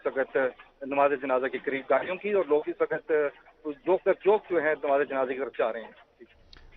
इस वक्त नमाज जनाजा के करीब गाड़ियों की, और लोग इस वक्त जोक जो है नमाज जनाजे की तरफ जा रहे हैं।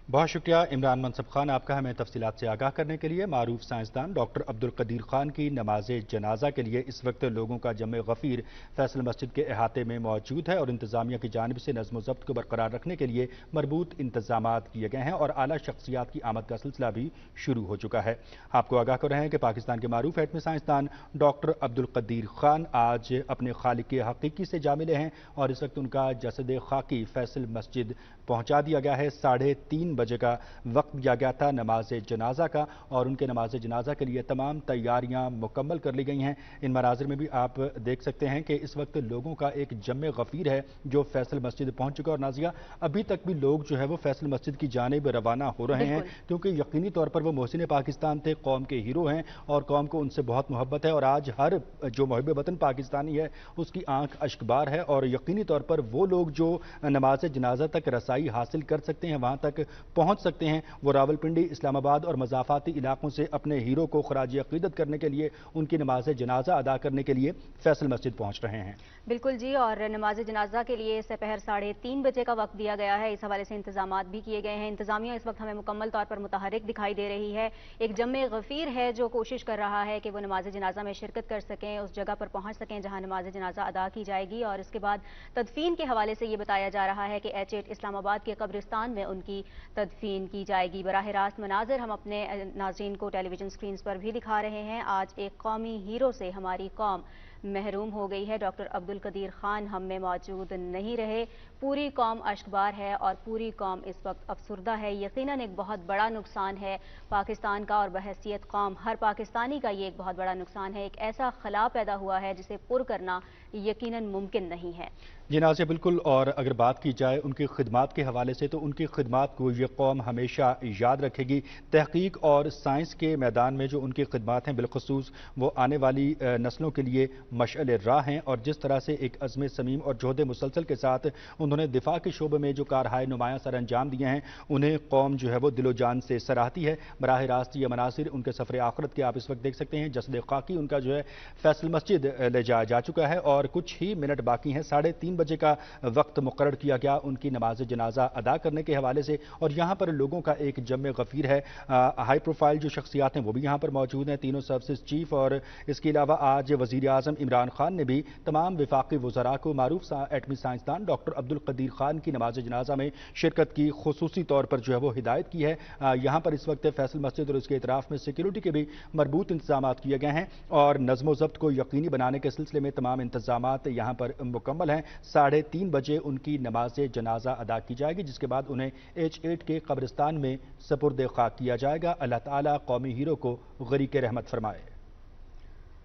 बहुत शुक्रिया इमरान मनसब खान आपका हमें तफसीलात से आगाह करने के लिए। मारूफ साइंसदान डॉक्टर अब्दुल कदीर खान की नमाज जनाजा के लिए इस वक्त लोगों का जम गफीर फैसल मस्जिद के अहाते में मौजूद है और इंतजामिया की जानिब से नज़्म ज़ब्त को बरकरार रखने के लिए मरबूत इंतजामात किए गए हैं और आला शख्सियात की आमद का सिलसिला भी शुरू हो चुका है। आपको आगाह कर रहे हैं कि पाकिस्तान के मारूफ एटमी साइंसदान डॉक्टर अब्दुल कदीर खान आज अपने खालिक हकीकी से जा मिले हैं और इस वक्त उनका जसद खाकी फैसल मस्जिद पहुंचा दिया गया है। 3:30 बजे का वक्त दिया गया था नमाज जनाजा का और उनके नमाज जनाजा के लिए तमाम तैयारियां मुकम्मल कर ली गई हैं। इन मनाजिर में भी आप देख सकते हैं कि इस वक्त लोगों का एक जम गफीर है जो फैसल मस्जिद पहुंच चुका है। और नाजिया, अभी तक भी लोग जो है वो फैसल मस्जिद की जानिब रवाना हो रहे हैं क्योंकि यकीनी तौर पर वो मोहसिन पाकिस्तान थे, कौम के हीरो हैं और कौम को उनसे बहुत मोहब्बत है। और आज हर जो मुहिब वतन पाकिस्तानी है उसकी आंख अश्कबार है और यकीनी तौर पर वो लोग जो नमाज जनाजा तक रसाई हासिल कर सकते हैं, वहां तक पहुंच सकते हैं, वो रावलपिंडी, इस्लामाबाद और मज़ाफ़ाती इलाकों से अपने हीरो को खराज अक़ीदत करने के लिए, उनकी नमाज जनाजा अदा करने के लिए फैसल मस्जिद पहुंच रहे हैं। बिल्कुल जी, और नमाज जनाजा के लिए दोपहर 3:30 बजे का वक्त दिया गया है। इस हवाले से इंतजामात भी किए गए हैं। इंतजामिया इस वक्त हमें मुकम्मल तौर पर मुतहरिक दिखाई दे रही है। एक जम्मे गफीर है जो कोशिश कर रहा है कि वो नमाज जनाजा में शिरकत कर सकें, उस जगह पर पहुंच सकें जहां नमाज जनाजा अदा की जाएगी। और इसके बाद तदफीन के हवाले से ये बताया जा रहा है कि H8 इस्लामाबाद के कब्रिस्तान में उनकी तदफीन की जाएगी। बराह रास्त मनाजिर हम अपने नाज़रीन को टेलीविजन स्क्रीन पर भी दिखा रहे हैं। आज एक कौमी हीरो से हमारी कौम महरूम हो गई है। डॉक्टर अब्दुल कदीर खान हम में मौजूद नहीं रहे। पूरी कौम अश्कबार है और पूरी कौम इस वक्त अफसुर्दा है। यकीनन एक बहुत बड़ा नुकसान है पाकिस्तान का और बहैसियत कौम हर पाकिस्तानी का ये एक बहुत बड़ा नुकसान है। एक ऐसा खला पैदा हुआ है जिसे पुर करना यकीनन मुमकिन नहीं है। जी नाज़िया, बिल्कुल। और अगर बात की जाए उनकी खिदमात के हवाले से तो उनकी खिदमात को ये कौम हमेशा याद रखेगी। तहकीक और साइंस के मैदान में जो उनकी खिदमात हैं बिलखुसूस वो आने वाली नस्लों के लिए मशअल राह हैं। और जिस तरह से एक अज़्म समीम और जोहद मुसलसल के साथ उन्होंने दिफा के शोबे में जो कारहाय नुमायाँ सर अंजाम दिए हैं उन्हें कौम जो है वो दिलो जान से सराहती है। बराह रास्त ये मनासिर उनके सफ़र आखिरत के आप इस वक्त देख सकते हैं। जसद खाकी उनका जो है फैसल मस्जिद ले जाया जा चुका है और कुछ ही मिनट बाकी हैं। 3:30 बजे का वक्त मुकर्रर किया गया उनकी नमाज जनाजा अदा करने के हवाले से। और यहाँ पर लोगों का एक जम गफीर है। हाई प्रोफाइल जो शख्सियात हैं वो भी यहाँ पर मौजूद हैं, तीनों सर्विसेज चीफ। और इसके अलावा आज वज़ीर आज़म इमरान खान ने भी तमाम वफाकी वज़रा को मारूफ एटमी साइंसदान डॉक्टर अब्दुल कदीर खान की नमाज जनाजा में शिरकत की खुसूसी तौर पर जो है वो हिदायत की है। यहाँ पर इस वक्त फैसल मस्जिद और उसके इतराफ़ में सिक्योरिटी के भी मरबूत इंतजाम किए गए हैं और नज़्म ज़ब्त को यकीनी बनाने के सिलसिले में तमाम इंतजाम यहाँ पर मुकम्मल हैं। 3:30 बजे उनकी नमाज जनाजा अदा की जाएगी जिसके बाद उन्हें H8 के कब्रिस्तान में सपुर्द खाक किया जाएगा। अल्लाह ताला कौमी हीरो को गरीक रहमत फरमाए।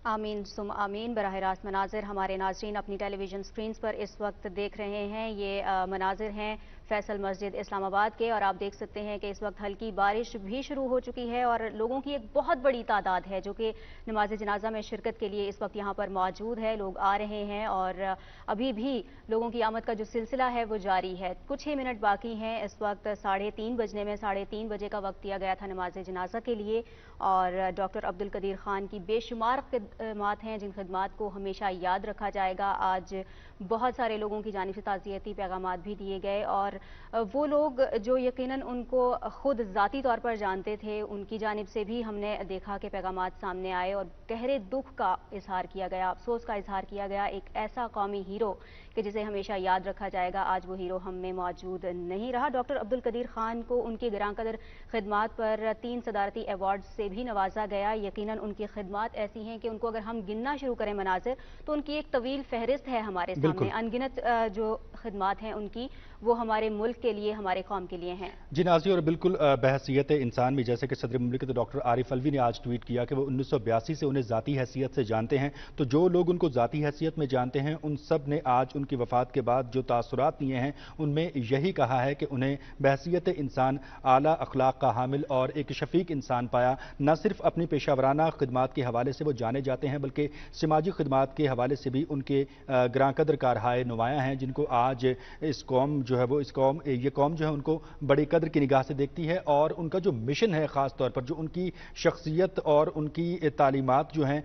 आमीन सुम आमीन। बराह रास्त मनाजिर हमारे नाज़रीन अपनी टेलीविज़न स्क्रीन पर इस वक्त देख रहे हैं। ये मनाजिर हैं फैसल मस्जिद इस्लामाबाद के और आप देख सकते हैं कि इस वक्त हल्की बारिश भी शुरू हो चुकी है और लोगों की एक बहुत बड़ी तादाद है जो कि नमाज जनाजा में शिरकत के लिए इस वक्त यहाँ पर मौजूद है। लोग आ रहे हैं और अभी भी लोगों की आमद का जो सिलसिला है वो जारी है। कुछ ही मिनट बाकी हैं। इस वक्त 3:30 बजने में 3:30 बजे का वक्त दिया गया था नमाज जनाजा के लिए और डॉक्टर अब्दुल कदीर खान की बेशुमार खिदमात हैं जिन खिदमात को हमेशा याद रखा जाएगा। आज बहुत सारे लोगों की जानिब से ताज़ियती पैगामात भी दिए गए और वो लोग जो यकीनन उनको खुद ज़ाती तौर पर जानते थे उनकी जानिब से भी हमने देखा कि पैगामात सामने आए और गहरे दुख का इजहार किया गया, अफसोस का इजहार किया गया। एक ऐसा कौमी हीरो कि जिसे हमेशा याद रखा जाएगा, आज वो हीरो हम में मौजूद नहीं रहा। डॉक्टर अब्दुल कदीर खान को उनकी गिरां कदर खिदमात पर 3 सदारती अवार्ड से भी नवाजा गया। यकीनन उनकी खिदमात ऐसी हैं कि उनको अगर हम गिनना शुरू करें मनाजिर तो उनकी एक तवील फहरिस्त है हमारे सामने। अनगिनत जो खिदमात हैं उनकी वो हमारे मुल्क के लिए, हमारे कौम के लिए हैं। जी नाज़िया, और बिल्कुल बहसीयत इंसान में जैसे कि सदर मुमलिकत डॉक्टर आरिफ अलवी ने आज ट्वीट किया कि वो 1982 से उन्हें ज़ाती हैसियत से जानते हैं। तो जो लोग उनको ज़ाती हैसियत में जानते हैं उन सब ने आज उनकी वफ़ात के बाद जो तासुरात दिए हैं उनमें यही कहा है कि उन्हें बहसीयत इंसान आला अखलाक का हामिल और एक शफीक इंसान पाया। न सिर्फ अपनी पेशावराना खिदमात के हवाले से वो जाने जाते हैं बल्कि समाजी खिदमात के हवाले से भी उनके ग्रां कदर कारहाय नुमायाँ हैं जिनको आज इस कौम जो है वो इस ये कौम जो है उनको बड़ी कदर की निगाह से देखती है, और उनका जो मिशन है ख़ास तौर पर जो उनकी शख्सियत और उनकी तालीमात जो हैं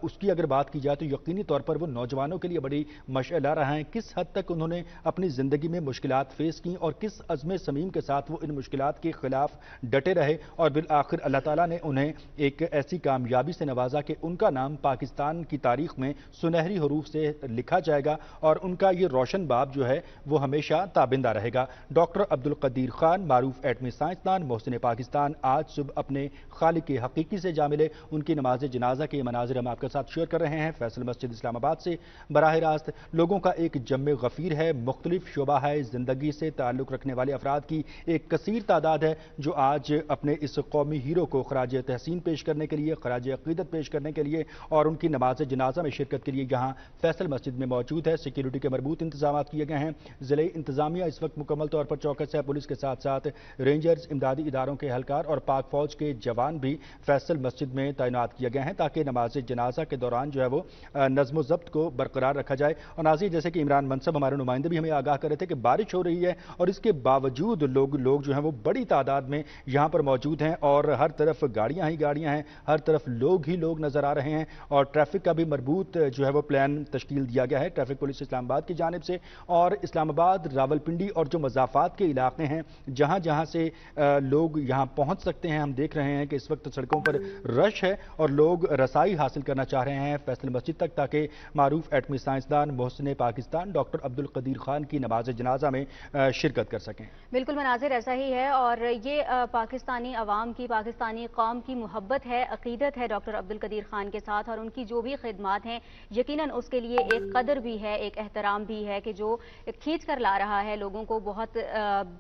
उसकी अगर बात की जाए तो यकीनी तौर पर वो नौजवानों के लिए बड़ी मशअला रहा है। किस हद तक उन्होंने अपनी ज़िंदगी में मुश्किलात फेस की और किस अज़्म समीम के साथ वो इन मुश्किलात के खिलाफ डटे रहे, और बिल आखिर अल्लाह ताला ने उन्हें एक ऐसी कामयाबी से नवाजा कि उनका नाम पाकिस्तान की तारीख में सुनहरी हरूफ से लिखा जाएगा और उनका ये रोशन बाब जो है वो हमेशा ताबिंदा रहेगा। डॉक्टर अब्दुल कदीर खान, मारूफ एटमी साइंसदान, मोहसिन पाकिस्तान, आज सुबह अपने खालिक हकीकी से जा मिले। उनकी नमाज जनाजा के मनाजिर हम आपके साथ शेयर कर रहे हैं फैसल मस्जिद इस्लामाबाद से। बराह रास्त लोगों का एक जम्मे गफीर है, मुख्तलिफ शोबा है ज़िंदगी से ताल्लुक़ रखने वाले अफराद की एक कसीर तादाद है जो आज अपने इस कौमी हीरो को खराज तहसीन पेश करने के लिए, खराज अक़ीदत पेश करने के लिए और उनकी नमाज जनाजा में शिरकत के लिए यहाँ फैसल मस्जिद में मौजूद है। सिक्योरिटी के मरबूत इंतजाम किए गए हैं। ज़िले इंतजामिया इस वक्त मुकम्मल तौर पर चौकस है। पुलिस के साथ साथ रेंजर्स, इमदादी इदारों के एहलकार और पाक फौज के जवान भी फैसल मस्जिद में तैनात किए गए हैं ताकि नमाज जनाजा के दौरान जो है वो नज़्म ज़ब्त को बरकरार रखा जाए। और नाज़रीन, जैसे कि इमरान मनसब हमारे नुमाइंदे भी हमें आगाह कर रहे थे कि बारिश हो रही है और इसके बावजूद लोग जो हैं वो बड़ी तादाद में यहाँ पर मौजूद हैं और हर तरफ गाड़ियाँ ही गाड़ियाँ हैं, हर तरफ लोग ही लोग नज़र आ रहे हैं और ट्रैफिक का भी मरबूत जो है वो प्लान तश्कील दिया गया है ट्रैफिक पुलिस इस्लामाबाद की जानिब से। और इस्लामाबाद, रावलपिंडी और जो मज़ाफ़ात के इलाके हैं जहाँ जहाँ से लोग यहाँ पहुँच सकते हैं, हम देख रहे हैं कि इस वक्त सड़कों पर रश है और लोग रसाई हासिल करना चाह रहे हैं फैसल मस्जिद तक ताकि मारूफ एटमी साइंसदान मोहसिन पाकिस्तान डॉक्टर अब्दुल कदीर खान की नमाज जनाजा में शिरकत कर सकें। बिल्कुल मनाजिर ऐसा ही है और ये पाकिस्तानी अवाम की, पाकिस्तानी कौम की मोहब्बत है, अकीदत है डॉक्टर अब्दुल कदीर खान के साथ और उनकी जो भी खिदमात हैं यकीनन उसके लिए एक कदर भी है, एक एहतराम भी है कि जो खींच कर ला रहा है लोगों को। बहुत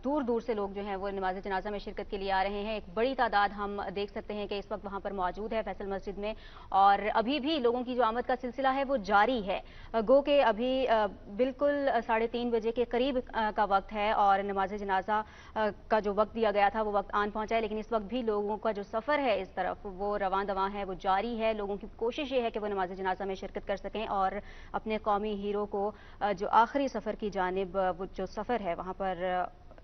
दूर दूर से लोग जो हैं वो नमाज जनाजा में शिरकत के लिए आ रहे हैं। एक बड़ी तादाद हम देख सकते हैं कि इस वक्त वहाँ पर मौजूद है फैसल मस्जिद में और अभी भी लोगों की जो आमद का सिलसिला है वो जारी है। गो के अभी बिल्कुल 3:30 बजे के करीब का वक्त है और नमाज जनाजा का जो वक्त दिया गया था वो वक्त आन पहुंचा है, लेकिन इस वक्त भी लोगों का जो सफ़र है इस तरफ वो रवां दवां है, वो जारी है। लोगों की कोशिश ये है कि वो नमाज जनाजा में शिरकत कर सकें और अपने कौमी हीरो को जो आखिरी सफ़र की जानिब वो जो सफ़र है वहाँ पर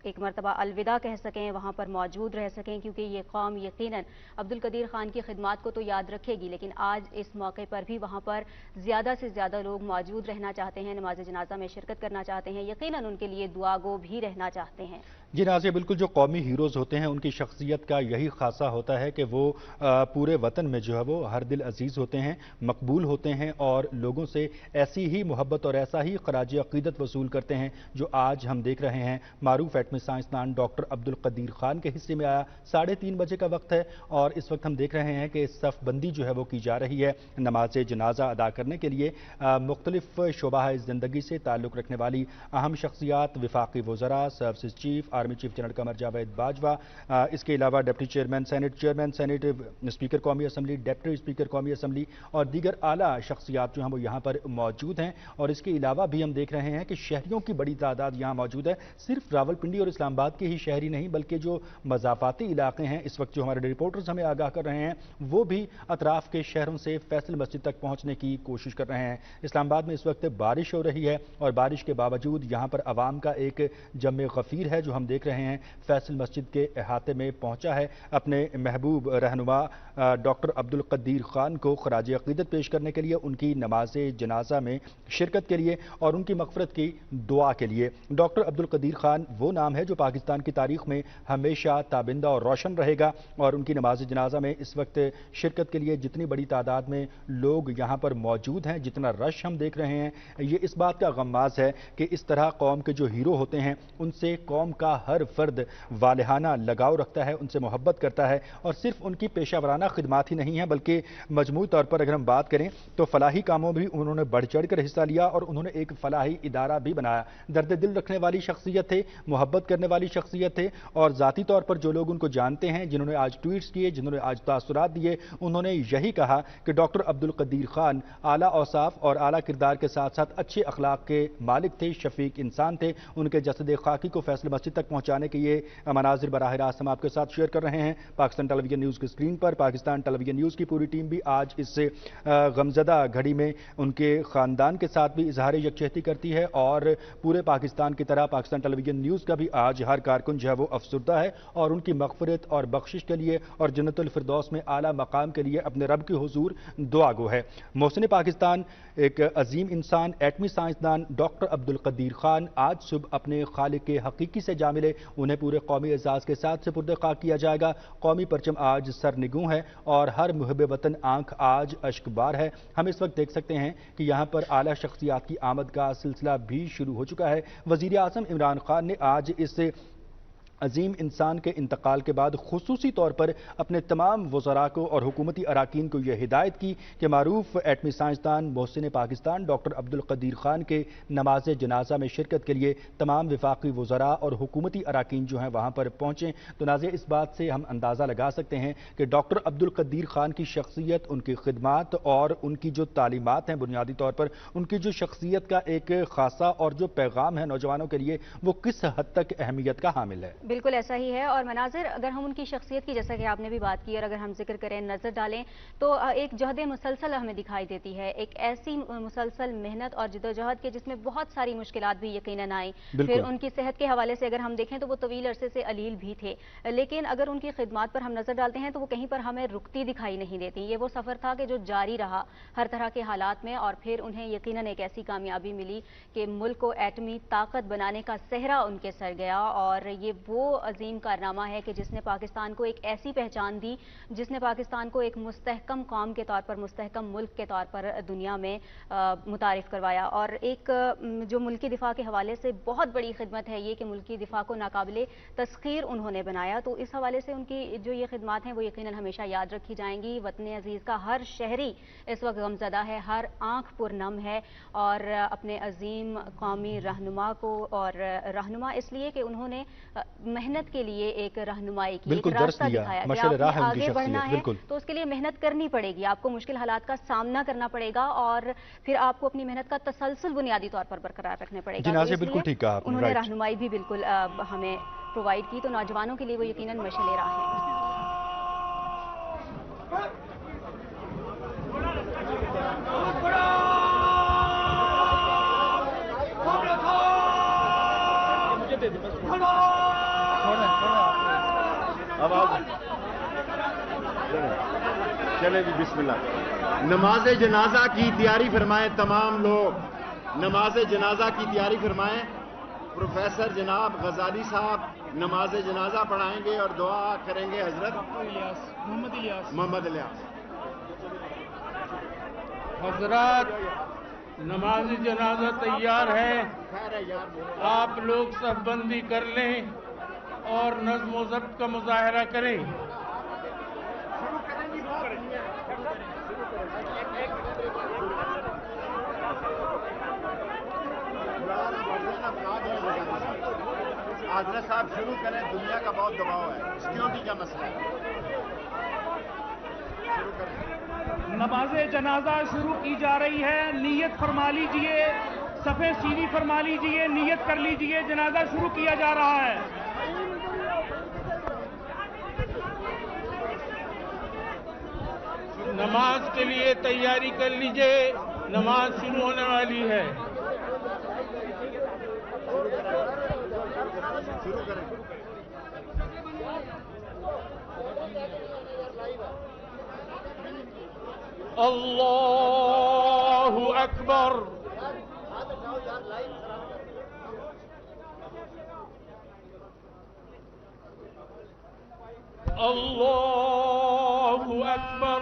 एक मरतबा अलविदा कह सकें, वहाँ पर मौजूद रह सकें, क्योंकि ये कौम यकीनन अब्दुल कदीर खान की खिदमात को तो याद रखेगी, लेकिन आज इस मौके पर भी वहाँ पर ज़्यादा से ज़्यादा लोग मौजूद रहना चाहते हैं, नमाज जनाजा में शिरकत करना चाहते हैं, यकीनन उनके लिए दुआ गो भी रहना चाहते हैं। जी नाज़िया, बिल्कुल जो कौमी हीरोज़ होते हैं उनकी शख्सियत का यही खासा होता है कि वो पूरे वतन में जो है वो हर दिल अजीज़ होते हैं, मकबूल होते हैं और लोगों से ऐसी ही मोहब्बत और ऐसा ही खराज अक़ीदत वसूल करते हैं जो आज हम देख रहे हैं मारूफ एटमी साइंसदान डॉक्टर अब्दुल कदीर खान के हिस्से में आया। 3:30 बजे का वक्त है और इस वक्त हम देख रहे हैं कि सफ़ बंदी जो है वो की जा रही है नमाज जनाजा अदा करने के लिए। मुख्तलिफ शोबा ज़िंदगी से ताल्लुक़ रखने वाली अहम शख्सियात, वफाकी वज़रा, service chief, army chief general Qamar Javed Bajwa, इसके अलावा डिप्टी चेयरमैन सेनेट, स्पीकर कौमी असम्बली, डिप्टी स्पीकर कौमी असम्बली और दीगर आला शख्सियात जो हैं वो यहाँ पर मौजूद हैं। और इसके अलावा भी हम देख रहे हैं कि शहरियों की बड़ी तादाद यहाँ मौजूद है। सिर्फ रावलपिंडी और इस्लामाबाद के ही शहरी नहीं बल्कि जो मज़ाफ़ाती इलाके हैं, इस वक्त जो हमारे रिपोर्टर्स हमें आगाह कर रहे हैं वो भी अतराफ़ के शहरों से फैसल मस्जिद तक पहुँचने की कोशिश कर रहे हैं। इस्लामाबाद में इस वक्त बारिश हो रही है और बारिश के बावजूद यहाँ पर अवाम का एक जम्मे गफ़ीर है जो हम देख रहे हैं फैसल मस्जिद के अहाते में पहुंचा है अपने महबूब रहनुमा डॉक्टर अब्दुल कदीर खान को खराज अक़ीदत पेश करने के लिए, उनकी नमाज जनाजा में शिरकत के लिए और उनकी मग़फ़िरत की दुआ के लिए। डॉक्टर अब्दुल कदीर खान वो नाम है जो पाकिस्तान की तारीख़ में हमेशा ताबिंदा और रोशन रहेगा और उनकी नमाज जनाजा में इस वक्त शिरकत के लिए जितनी बड़ी तादाद में लोग यहाँ पर मौजूद हैं, जितना रश हम देख रहे हैं, ये इस बात का गम्माज़ है कि इस तरह कौम के जो हीरो होते हैं उनसे कौम का हर फर्द वालिहाना लगाव रखता है, उनसे मोहब्बत करता है और सिर्फ उनकी पेशा वराना खिदमात ही नहीं है बल्कि मजमूई तौर पर अगर हम बात करें तो फलाही कामों भी उन्होंने बढ़ चढ़ कर हिस्सा लिया और उन्होंने एक फलाही इदारा भी बनाया। दर्द दिल रखने वाली शख्सियत थे, मोहब्बत करने वाली शख्सियत थे और ज़ाती तौर पर जो लोग उनको जानते हैं, जिन्होंने आज ट्वीट्स किए, जिन्होंने आज तासुरात दिए, उन्होंने यही कहा कि डॉक्टर अब्दुल कदीर खान आला औसाफ और आला किरदार के साथ साथ अच्छे अखलाक के मालिक थे, शफीक इंसान थे। उनके जसद खाकी को फैसल मस्जिद तक پہنچانے کے یہ مناظر براہ راست ہم آپ کے ساتھ شیئر کر رہے ہیں۔ پاکستان ٹیلی ویژن نیوز کی اسکرین پر پاکستان ٹیلی ویژن نیوز کی پوری ٹیم بھی آج اس غمزدہ گھڑی میں ان کے خاندان کے ساتھ بھی اظہار یکجہتی کرتی ہے، اور پورے پاکستان کی طرح پاکستان ٹیلی ویژن نیوز کا بھی آج ہر کارکن جو ہے وہ افسردہ ہے اور ان کی مغفرت اور بخشش کے لیے اور جنت الفردوس میں اعلیٰ مقام کے لیے اپنے رب کے حضور دعا گو ہے۔ محسن پاکستان ایک عظیم انسان ایٹمی سائنسدان ڈاکٹر عبدالقدیر خان آج صبح اپنے خالق حقیقی سے جا ملے۔ انہیں پورے قومی اعزاز کے ساتھ سپرد خاک کیا جائے گا۔ قومی پرچم آج سرنگوں ہے اور ہر محب وطن آنکھ آج اشک بار ہے۔ ہم اس وقت دیکھ سکتے ہیں کہ یہاں پر اعلیٰ شخصیات کی آمد کا سلسلہ بھی شروع ہو چکا ہے۔ وزیر اعظم عمران خان نے آج اس عظیم انسان کے انتقال کے بعد خصوصی طور پر اپنے تمام وزراء کو اور حکومتی اراکین کو یہ ہدایت کی کہ معروف ایٹمی سائنسدان محسن پاکستان ڈاکٹر عبدالقدیر خان کے نماز جنازہ میں شرکت کے لیے تمام وفاقی وزراء اور حکومتی اراکین جو ہیں وہاں پر پہنچیں۔ تو ناظرین، اس بات سے ہم اندازہ لگا سکتے ہیں کہ ڈاکٹر عبدالقدیر خان کی شخصیت، ان کی خدمات اور ان کی جو تعلیمات ہیں، بنیادی طور پر ان کی جو شخصیت کا ایک خاصہ اور جو پیغام ہے نوجوانوں کے لیے، وہ کس حد تک اہمیت کا حامل ہے۔ بالکل ایسا ہی ہے، اور مناظر اگر ہم ان کی شخصیت کی، جیسا کہ آپ نے بھی بات کی، اور اگر ہم ذکر کریں، نظر ڈالیں تو ایک جہد مسلسل ہمیں دکھائی دیتی ہے، ایک ایسی مسلسل محنت اور جدوجہد کے جس میں بہت ساری مشکلات بھی یقیناً آئیں۔ پھر ان کی صحت کے حوالے سے اگر ہم دیکھیں تو وہ طویل عرصے سے علیل بھی تھے، لیکن اگر ان کی خدمات پر ہم نظر ڈالتے ہیں تو وہ کہیں پر ہمیں رکتی دکھائی نہیں دیتی۔ یہ وہ سفر تھا کہ جو جاری رہا ہر طرح کے حالات میں، اور پھر انہیں یقیناً ایک ایسی کامیابی ملی کہ ملک کو ایٹمی طاقت بنانے کا صحرا ان کے سر گیا، اور یہ وہ عظیم کارنامہ ہے کہ جس نے پاکستان کو ایک ایسی پہچان دی، جس نے پاکستان کو ایک مستحکم قوم کے طور پر، مستحکم ملک کے طور پر دنیا میں متعارف کروایا۔ اور ایک جو ملکی دفاع کے حوالے سے بہت بڑی خدمت ہے یہ کہ ملکی دفاع کو ناقابل تسخیر انہوں نے بنایا، تو اس حوالے سے ان کی جو یہ خدمات ہیں وہ یقیناً ہمیشہ یاد رکھی جائیں گی۔ وطن عزیز کا ہر شہری اس وقت غمزدہ ہے، ہر آنکھ پرنم ہے، اور اپنے عظیم قومی رہنما کو، اور رہنما اس لیے کہ انہوں نے محنت کے لیے ایک رہنمائی کی، ایک راستہ دکھایا کہ آپ نے آگے بڑھنا ہے تو اس کے لیے محنت کرنی پڑے گی، آپ کو مشکل حالات کا سامنا کرنا پڑے گا، اور پھر آپ کو اپنی محنت کا تسلسل بنیادی طور پر برقرار رکھنے پڑے گا۔ انہوں نے رہنمائی بھی بالکل ہمیں پرووائڈ کی، تو نوجوانوں کے لیے وہ یقیناً مشعل راہ ہیں۔ چلے جی، بسم اللہ۔ نماز جنازہ کی تیاری فرمائیں تمام لوگ، نماز جنازہ کی تیاری فرمائیں۔ پروفیسر جناب غزالی صاحب نماز جنازہ پڑھائیں گے اور دعا کریں گے حضرت محمد الیاس۔ حضرات، نماز جنازہ تیار ہے، آپ لوگ صف بندی کر لیں اور نظم و ضبط کا مظاہرہ کریں۔ حضرت صاحب شروع کریں، دنیا کا بہت دباؤ ہے، سیکیورٹی کا مسئلہ ہے، شروع کریں۔ نماز جنازہ شروع کی جا رہی ہے، نیت فرما لیجئے، صفیں سیدھی فرما لیجئے، نیت کر لیجئے، جنازہ شروع کیا جا رہا ہے۔ نماز کے لیے تیاری کر لیجئے، نماز شروع ہونے والی ہے۔ اللہ اکبر۔ اللہ اکبر۔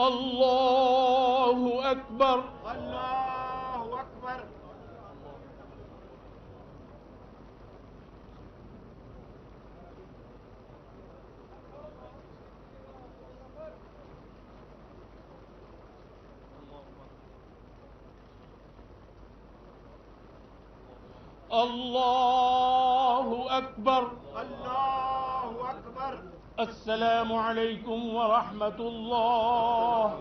اللہ اکبر۔ اللہ اکبر۔ اللہ اکبر۔ اللہ اکبر۔ السلام علیکم ورحمۃ اللہ،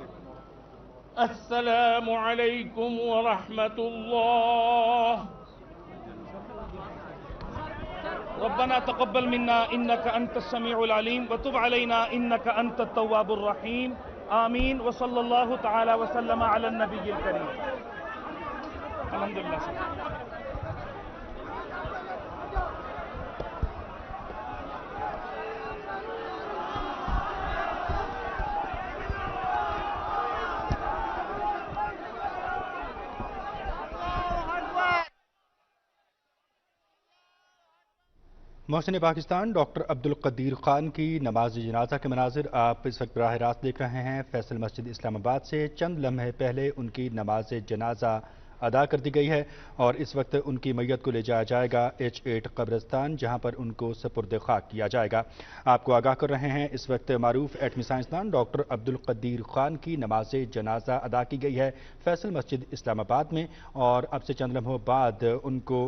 السلام علیکم ورحمۃ اللہ۔ ربنا تقبل منا انك انت السميع العليم وتب علينا انك انت التواب الرحيم، آمین وصلی اللہ تعالی وسلم علی النبی الکریم۔ الحمدللہ۔ محسن پاکستان ڈاکٹر عبدالقدیر خان کی نماز جنازہ کے مناظر آپ اس وقت براہ راست دیکھ رہے ہیں فیصل مسجد اسلام آباد سے۔ چند لمحے پہلے ان کی نماز جنازہ ادا کر دی گئی ہے اور اس وقت ان کی میت کو لے جایا جائے گا H8 قبرستان، جہاں پر ان کو سپرد خاک کیا جائے گا۔ آپ کو آگاہ کر رہے ہیں اس وقت معروف ایٹمی سائنسدان ڈاکٹر عبدالقدیر خان کی نماز جنازہ ادا کی گئی ہے فیصل مسجد اسلام آباد میں، اور اب سے چند لمحوں بعد ان کو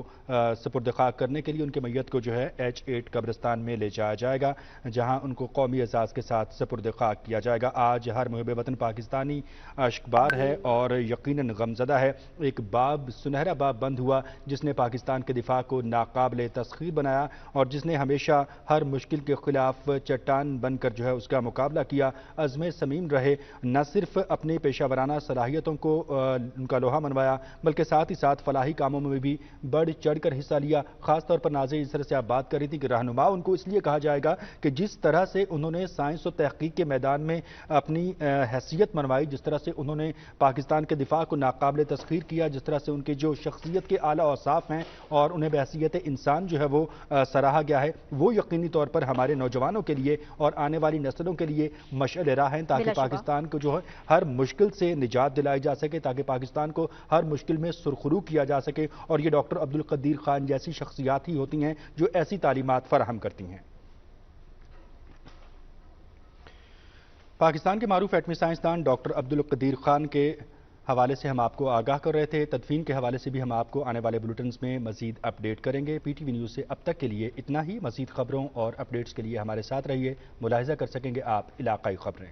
سپرد خاک کرنے کے لیے ان کی میت کو جو ہے H8 قبرستان میں لے جایا جائے گا، جہاں ان کو قومی اعزاز کے ساتھ سپرد خاک کیا جائے گا۔ آج ہر محب وطن پاکستانی اشکبار ہے اور یقیناً غمزدہ ہے۔ ایک باب، سنہرا باب بند ہوا جس نے پاکستان کے دفاع کو ناقابل تسخیر بنایا اور جس نے ہمیشہ ہر مشکل کے خلاف چٹان بن کر جو ہے اس کا مقابلہ کیا، عزم صمیم رہے، نہ صرف اپنی پیشہ ورانہ صلاحیتوں کو ان کا لوہا منوایا بلکہ ساتھ ہی ساتھ فلاحی کاموں میں بھی بڑھ چڑھ کر حصہ لیا۔ خاص طور پر ناظرین اس طرح سے آپ بات کر رہی تھی کہ رہنما ان کو اس لیے کہا جائے گا کہ جس طرح سے انہوں نے سائنس و تحقیق کے میدان میں اپنی حیثیت منوائی، جس طرح سے انہوں نے پاکستان کے دفاع کو ناقابل تسخیر کیا، جس طرح سے ان کے جو شخصیت کے اعلیٰ اوصاف ہیں اور انہیں بحیثیت انسان جو ہے وہ سراہا گیا ہے، وہ یقینی طور پر ہمارے نوجوانوں کے لیے اور آنے والی نسلوں کے لیے مشعل راہ ہیں، تاکہ پاکستان کو جو ہے ہر مشکل سے نجات دلائی جا سکے، تاکہ پاکستان کو ہر مشکل میں سرخرو کیا جا سکے، اور یہ ڈاکٹر عبدالقدیر خان جیسی شخصیات ہی ہوتی ہیں جو ایسی تعلیمات فراہم کرتی ہیں۔ پاکستان کے معروف ایٹمی سائنسدان ڈاکٹر عبدالقدیر خان کے حوالے سے ہم آپ کو آگاہ کر رہے تھے، تدفین کے حوالے سے بھی ہم آپ کو آنے والے بلیٹنز میں مزید اپڈیٹ کریں گے۔ پی ٹی وی نیوز سے اب تک کے لیے اتنا ہی۔ مزید خبروں اور اپڈیٹس کے لیے ہمارے ساتھ رہیے۔ ملاحظہ کر سکیں گے آپ علاقائی خبریں۔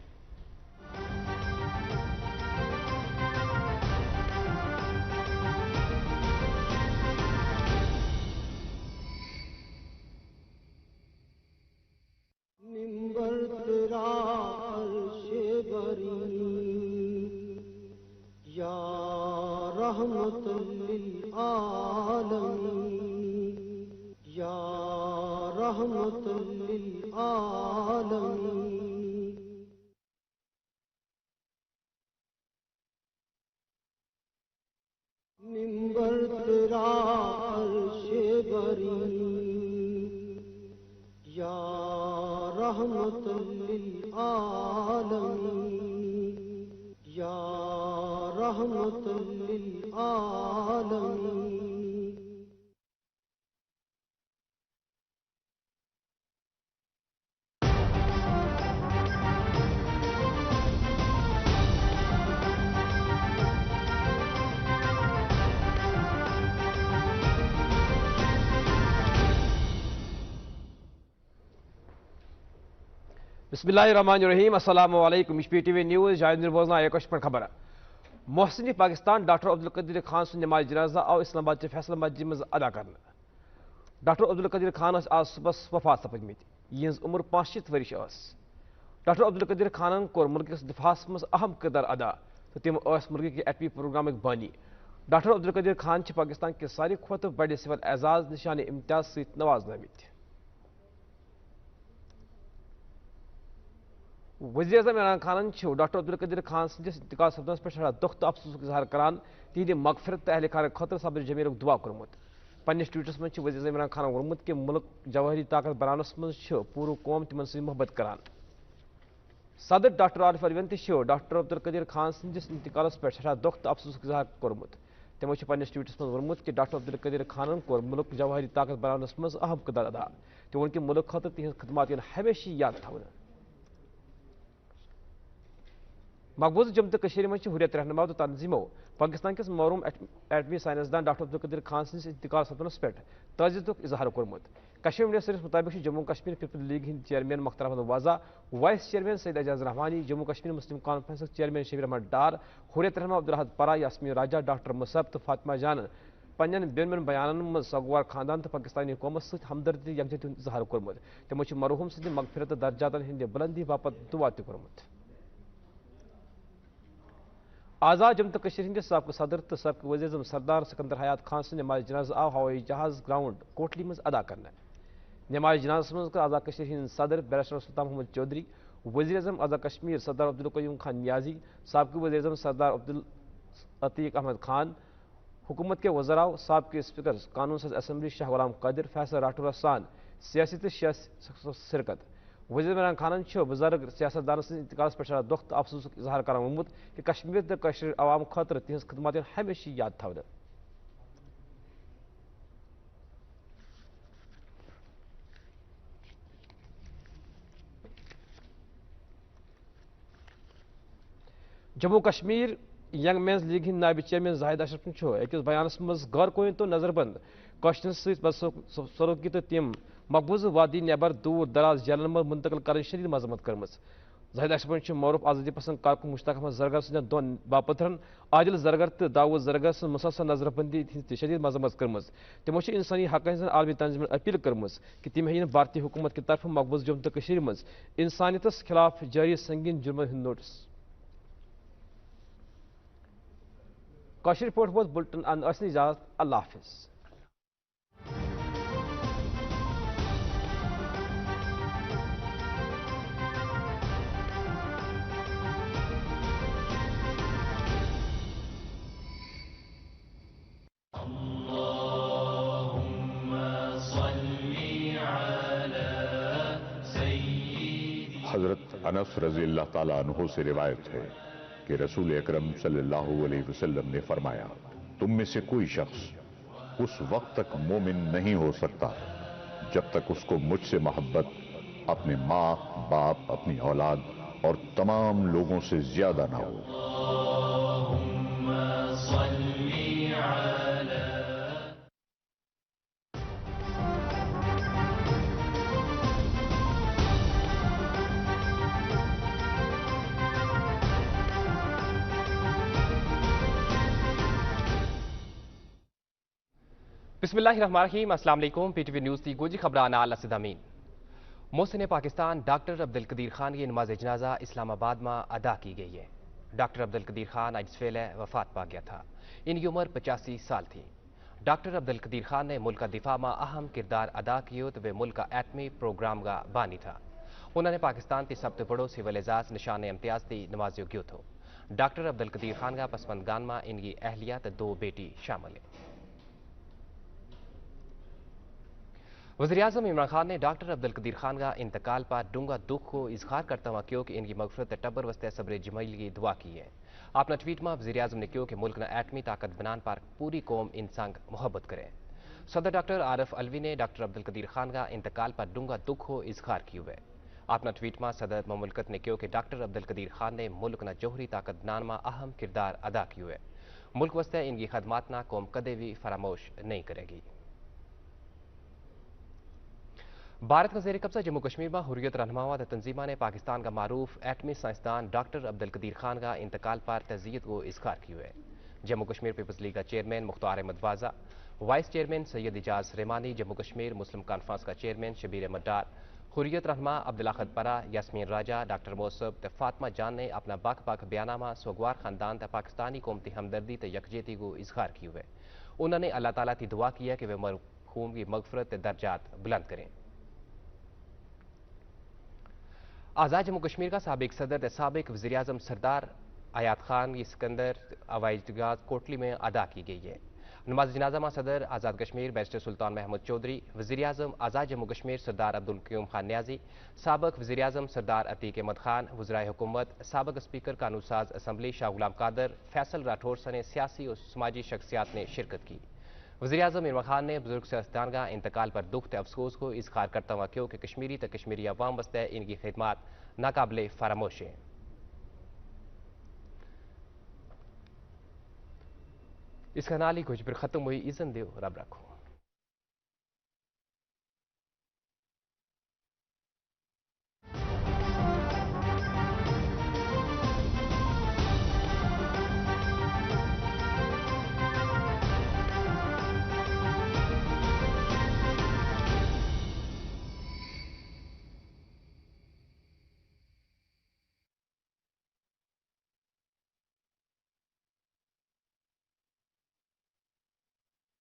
رحمت للعالمین یا رحمت للعالمین۔ منبر تیرا عرش بری یا رحمت للعالمین یا رحمت للعالمین۔ بسم اللہ الرحمن الرحیم، السلام علیکم۔ پی ٹی وی نیوز جائز بوزنا ایک پہ خبر۔ محسن پاکستان ڈاکٹر عبدالقدیر خان سن نماز جنازہ آو اسلام آباد چہ فیصل مسجد مز ادا کرنا۔ ڈاکٹر عبدالقدیر خان آج صبح وفات سپدمت، یہز عمر 65 ورش۔ ڈاکٹر عبدالقدیر خانن کور ملکس دفاعس مز اہم کردار ادا تو تم ملک کے ایٹمی پروگرامک بانی۔ ڈاکٹر عبدالقدیر خان پاکستان کے ساری کھوت بڑے سول اعزاز نشان امتیاز ست نوازن آمت۔ وزیر اعظم عمران خانن ڈاکٹر عبدالقدیر خان سندس انتقال سپدنس پہ سٹھا دکھ تو افسوس اظہار کران تہند مغفرت تو اہلکار خاطر صبر جمیل دعا کورمت۔ پنس ٹویٹس من وزیر اعظم عمران خان ورمت کہ ملک جوہری طاقت بنانس من پور قوم تمن سی محبت کران۔ صدر ڈاکٹر عارف علوین تہ ڈاکٹر عبدالقدیر خان سندس انتقالس پہ سٹھا دکھ تو افسوس اظہار کورمت۔ تمو پنس ٹویٹس من ورمت کہ ڈاکٹر عبدالقدیر خانن کور ملک جوہری طاقت بنانس من اہم کردار ادا تو وون کہ ملک خاطر تہذ خدمات ہمیشہ یاد تھونے۔ مقبوض جم تو مجھ حریت رہنما تو تنظیموں پاکستان کس معروم ایٹمی سائنسدان ڈاکٹر عبدالقدیر خان سندس انتقال سپدنس پہ تعزیت اظہار کورمت کشمیر میڈیا سروس مطابق جموں کشمیر پیپل لیگ ہند چیئرمین مختار احمد وازا وائس چیئرمین سید اعجاز رحمانی جموں کشمیر مسلم کانفرنس چیئرمین شبیر احمد ڈار حریت رہنما عبدالحد پرا یاسمین راجہ ڈاکٹر مصعب تو فاطمہ جان پنن بین بیانن من سگوار خاندان تو پاکستانی حکومت ست ہمدردی یکجہتی اظہار کورمت تمو مرحوم سند مغفرت درجات ہند بلندی باپت دعا تہ کورمت آزاد جم تو ہندس سابقہ صدر تو سابقہ وزیر اعظم سردار سکندر حیات خان سن نماز جناز آو ہوئی جہاز گراؤنڈ کوٹلی مز ادا کرنا نماز جناز مز کر آزاد ہند صدر بیرسٹر سلطان محمد چودھری وزیر اعظم آزاد کشمیر سردار عبدالقیوم خان نیازی سابقہ وزیر اعظم سردار عبدالعتیق احمد خان حکومت کے وزراء سابقہ اسپیکر قانون ساز اسمبلی شاہ غلام قادر فیصل راٹھور سان سیاسی تو شرکت وزیر عمران خانن بزرگ سیاست دان سن انتقالس پہ دکھ تو افسوس اظہار کران وونمت کہ کشمیر تو کشمیر عوام خاطر تہذ خدمات ہمیشہ یاد تھونے Jammu Kashmir young men's league Hind نائب چیئرمین زاہد اشرف اکس بیانس مز غیر قومی تو نظر بند کوششن سروکی تو تم مقبوض وادی نیبر دور دراز جیلن مز منتقل کرنے شدید مذمت کرم زاہد اشرف معروف آزادی پسند کارکن مشتاق احمد زرگر سند دون باپترن عادل زرگر تو داود زرگر سن مسلسل نظر بندی ہند شدید مذمت کرم تمو انسانی حق ہند عالمی تنظیمن اپیل کرم کہ تم ہین بھارتی حکومت کی طرف مقبوض جم تو مز انسانیتس خلاف جاری سنگین جرم ہند نوٹس کاشر پورٹ ووت بلٹن اصلی اجازت اللہ حافظ حضرت انس رضی اللہ تعالیٰ عنہ سے روایت ہے کہ رسول اکرم صلی اللہ علیہ وسلم نے فرمایا تم میں سے کوئی شخص اس وقت تک مومن نہیں ہو سکتا جب تک اس کو مجھ سے محبت اپنے ماں باپ اپنی اولاد اور تمام لوگوں سے زیادہ نہ ہو بسم اللہ الرحمن الرحیم السلام علیکم پی ٹی وی نیوز کی گوجی خبران الاسدامین محسن پاکستان ڈاکٹر عبدالقدیر خان کی نماز جنازہ اسلام آباد میں ادا کی گئی ہے ڈاکٹر عبدالقدیر خان آج فعلے وفات پا گیا تھا ان کی عمر 85 سال تھی ڈاکٹر عبدالقدیر خان نے ملک کا دفاع میں اہم کردار ادا کیا تو وہ ملک کا ایٹمی پروگرام کا بانی تھا انہوں نے پاکستان کی سب سے بڑو سول اعزاز نشان امتیاز تھی نوازیو گیو تھو ڈاکٹر عبدالقدیر خان کا پسماندگان میں ان کی اہلیہ تو 2 بیٹی شامل ہیں وزیراعظم عمران خان نے ڈاکٹر عبدالقدیر خان کا انتقال پر ڈونگا دکھ کو اظہار کرتا ہوا کیوں کہ ان کی مغفرت ٹبر وسط صبر جمیل کی دعا کی ہے اپنا ٹویٹ میں وزیراعظم نے کیوں کہ ملک نے ایٹمی طاقت بنان پر پوری قوم انسان محبت کرے صدر ڈاکٹر عارف علوی نے ڈاکٹر عبدالقدیر خان کا انتقال پر ڈونگا دکھ کو اظہار کیے ہوئے اپنا ٹویٹ میں صدر مملکت نے کیوں کہ ڈاکٹر عبدالقدیر خان نے ملک نہ جوہری طاقت بنان میں اہم کردار ادا کیے ہوئے ملک وسط ان کی خدمات نہ قوم کدے بھی فراموش نہیں کرے گی بھارت کا زیر قبضہ جموں کشمیر میں حریت رہنما تنظیمہ نے پاکستان کا معروف ایٹمی سائنسدان ڈاکٹر عبدالقدیر خان کا انتقال پر تعزیت کو اظہار کیے ہوئے جموں کشمیر پیپلز لیگ کا چیئرمین مختار احمد وازا وائس چیئرمین سید اعجاز رحمانی جموں کشمیر مسلم کانفرنس کا چیئرمین شبیر احمد ڈار حریت رہنما عبدالحد پرا یاسمین راجہ ڈاکٹر مصعب تو فاطمہ جان نے اپنا باک بیانہ میں سوگوار خاندان تا پاکستانی قومتی ہمدردی تو یکجہتی کو اظہار کیے ہوئے انہوں نے اللہ تعالیٰ کی دعا کیا کہ وہ مرحوم کی مغفرت درجات بلند کریں آزاد جموں کشمیر کا سابق صدر سابق وزیر اعظم سردار حیات خان کی سکندر ہوائی جہاز کوٹلی میں ادا کی گئی ہے نماز جنازہ میں صدر آزاد کشمیر بیرسٹر سلطان محمد چودھری وزیر اعظم آزاد جموں کشمیر سردار عبدالقیوم خان نیازی سابق وزیر اعظم سردار عتیق احمد خان وزرائے حکومت سابق اسپیکر قانون ساز اسمبلی شاہ غلام قادر فیصل راٹھور سنے سیاسی اور سماجی شخصیات نے شرکت کی وزیر اعظم عمران خان نے بزرگ سیاستدان کا انتقال پر دکھ و افسوس کو اظہار کرتا ہوا کیوں کہ کشمیری تو کشمیری عوام وسط ان کی خدمات ناقابل فراموش ہیں اس کا نالی کچھ پھر ختم ہوئی ایزن دیو رب رکھو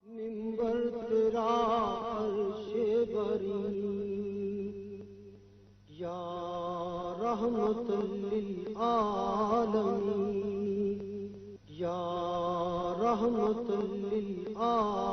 منبر تیرا عرش بری یا رحمت للعالمین یا رحمت للعالمین